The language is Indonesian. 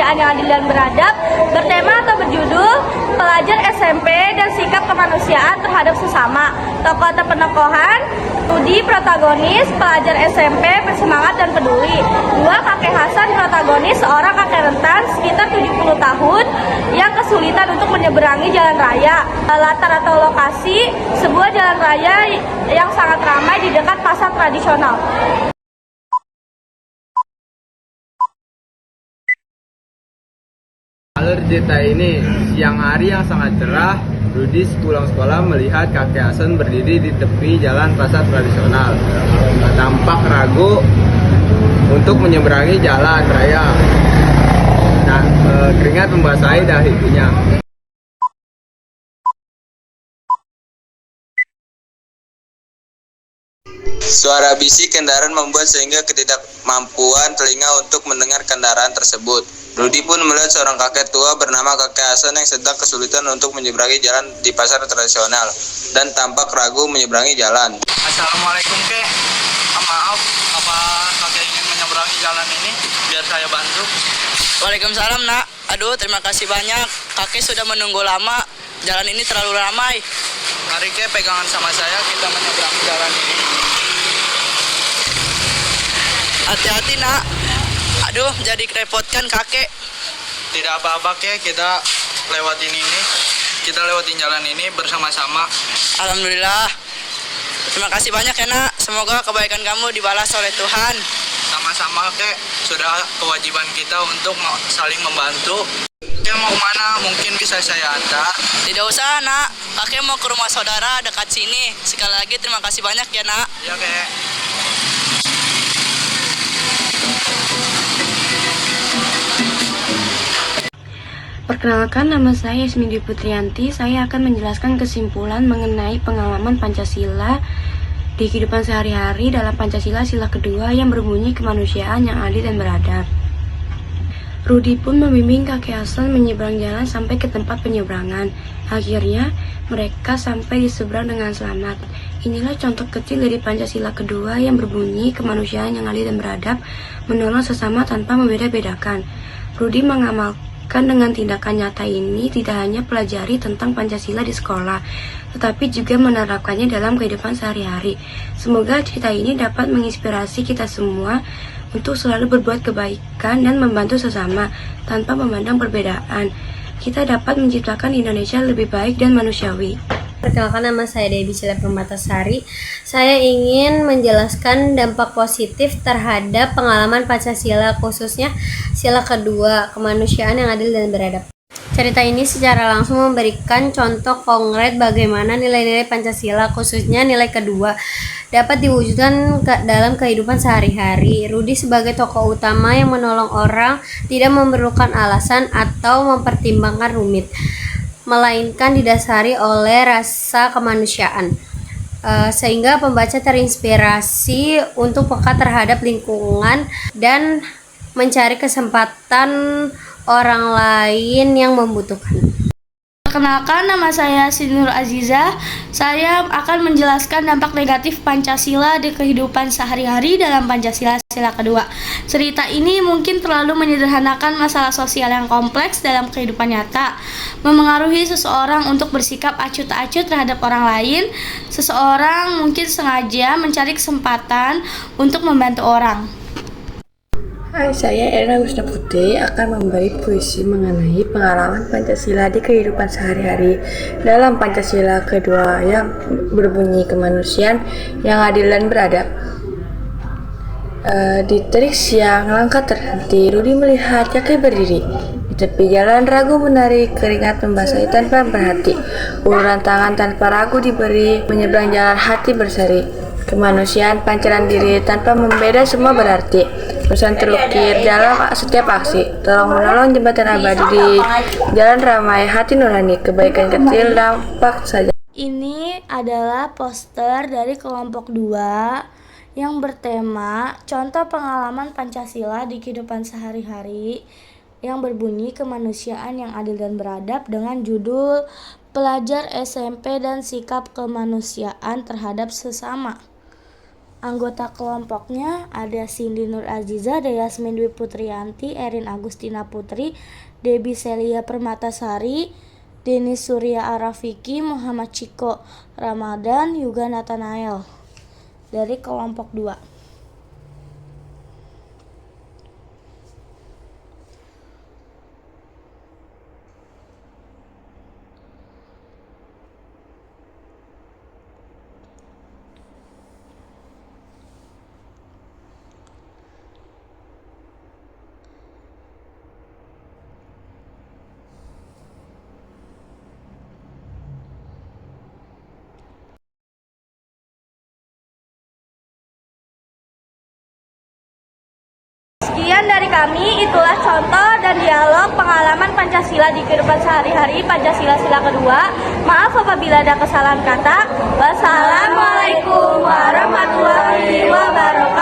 kemanusiaan yang adil dan beradab bertema atau berjudul Pelajar SMP dan Sikap Kemanusiaan Terhadap Sesama. Tokoh atau penokohan: Rudi protagonis, pelajar SMP bersemangat dan peduli. 2. Kakek Hasan protagonis, seorang kakek rentan sekitar 70 tahun yang kesulitan untuk menyeberangi jalan raya. Latar atau lokasi: sebuah jalan raya yang sangat ramai di dekat pasar tradisional. Alur cerita ini, siang hari yang sangat cerah, Rudi pulang sekolah melihat kakek Hasan berdiri di tepi jalan pasar tradisional. Tampak ragu untuk menyeberangi jalan raya. Keringat membasahi dahinya. Suara bising kendaraan membuat sehingga ketidakmampuan telinga untuk mendengar kendaraan tersebut. Rudi pun melihat seorang kakek tua bernama kakek Hasan yang sedang kesulitan untuk menyeberangi jalan di pasar tradisional dan tampak ragu menyeberangi jalan. Assalamualaikum, Kek. Maaf, apa kakek ingin menyeberangi jalan ini? Biar saya bantu. Waalaikumsalam, Nak. Aduh, terima kasih banyak. Kakek sudah menunggu lama. Jalan ini terlalu ramai. Mari, Kek, pegangan sama saya, kita menyeberangi jalan ini. Hati-hati, Nak. Aduh, jadi kerepotkan kakek. Tidak apa-apa, Kek, kita lewatin ini. Kita lewatin jalan ini bersama-sama. Alhamdulillah. Terima kasih banyak ya, Nak. Semoga kebaikan kamu dibalas oleh Tuhan. Sama-sama, Kek. Sudah kewajiban kita untuk saling membantu. Kek mau kemana? Mungkin bisa saya antar. Tidak usah, Nak. Kakek mau ke rumah saudara dekat sini. Sekali lagi terima kasih banyak ya, Nak. Ya, Kek. Perkenalkan, nama saya Yasmini Putrianti. Saya akan menjelaskan kesimpulan mengenai pengalaman Pancasila di kehidupan sehari-hari dalam Pancasila sila kedua yang berbunyi kemanusiaan yang adil dan beradab. Rudi pun membimbing kakek Hasan menyeberang jalan sampai ke tempat penyeberangan. Akhirnya, mereka sampai di seberang dengan selamat. Inilah contoh kecil dari Pancasila kedua yang berbunyi kemanusiaan yang adil dan beradab, menolong sesama tanpa membeda-bedakan. Rudi mengamalkan dengan tindakan nyata ini tidak hanya pelajari tentang Pancasila di sekolah, tetapi juga menerapkannya dalam kehidupan sehari-hari. Semoga cerita ini dapat menginspirasi kita semua untuk selalu berbuat kebaikan dan membantu sesama tanpa memandang perbedaan. Kita dapat menciptakan Indonesia lebih baik dan manusiawi. Perkenalkan, nama saya Debbie Cila Permatasari. Saya ingin menjelaskan dampak positif terhadap pengalaman Pancasila, khususnya sila kedua, kemanusiaan yang adil dan beradab. Cerita ini secara langsung memberikan contoh konkret bagaimana nilai-nilai Pancasila, khususnya nilai kedua, dapat diwujudkan dalam kehidupan sehari-hari. Rudi sebagai tokoh utama yang menolong orang tidak memerlukan alasan atau mempertimbangkan rumit, melainkan didasari oleh rasa kemanusiaan, sehingga pembaca terinspirasi untuk peka terhadap lingkungan dan mencari kesempatan orang lain yang membutuhkan. Perkenalkan, nama saya Sinur Aziza. Saya akan menjelaskan dampak negatif Pancasila di kehidupan sehari-hari dalam Pancasila sila kedua. Cerita ini mungkin terlalu menyederhanakan masalah sosial yang kompleks dalam kehidupan nyata, memengaruhi seseorang untuk bersikap acuh tak acuh terhadap orang lain. Seseorang mungkin sengaja mencari kesempatan untuk membantu orang. Hai, saya Erna Gusna Putri akan memberi puisi mengenai pengalaman Pancasila di kehidupan sehari-hari dalam Pancasila kedua yang berbunyi kemanusiaan yang adil dan beradab. Di terik siang, langkah terhenti, Rudi melihat kakek berdiri di tepi jalan, ragu menarik, keringat membasahi tanpa berhati. Uluran tangan tanpa ragu diberi, menyeberang jalan hati berseri. Kemanusiaan pancaran diri tanpa membeda, semua berarti. Pesan terukir dalam setiap aksi, tolong menolong jembatan abadi di jalan ramai, hati nurani, kebaikan kecil dampak saja. Ini adalah poster dari kelompok 2 yang bertema contoh pengalaman Pancasila di kehidupan sehari-hari yang berbunyi kemanusiaan yang adil dan beradab dengan judul Pelajar SMP dan Sikap Kemanusiaan Terhadap Sesama. Anggota kelompoknya ada Cindy Nur Aziza, Yasmin Dwi Putrianti, Erin Agustina Putri, Debbie Celia Permatasari, Denis Surya Arafiki, Muhammad Ciko Ramadan, Yuga Nathanael. Dari kelompok 2. Sekian dari kami, itulah contoh dan dialog pengalaman Pancasila di kehidupan sehari-hari Pancasila sila kedua. Maaf apabila ada kesalahan kata. Wassalamualaikum warahmatullahi wabarakatuh.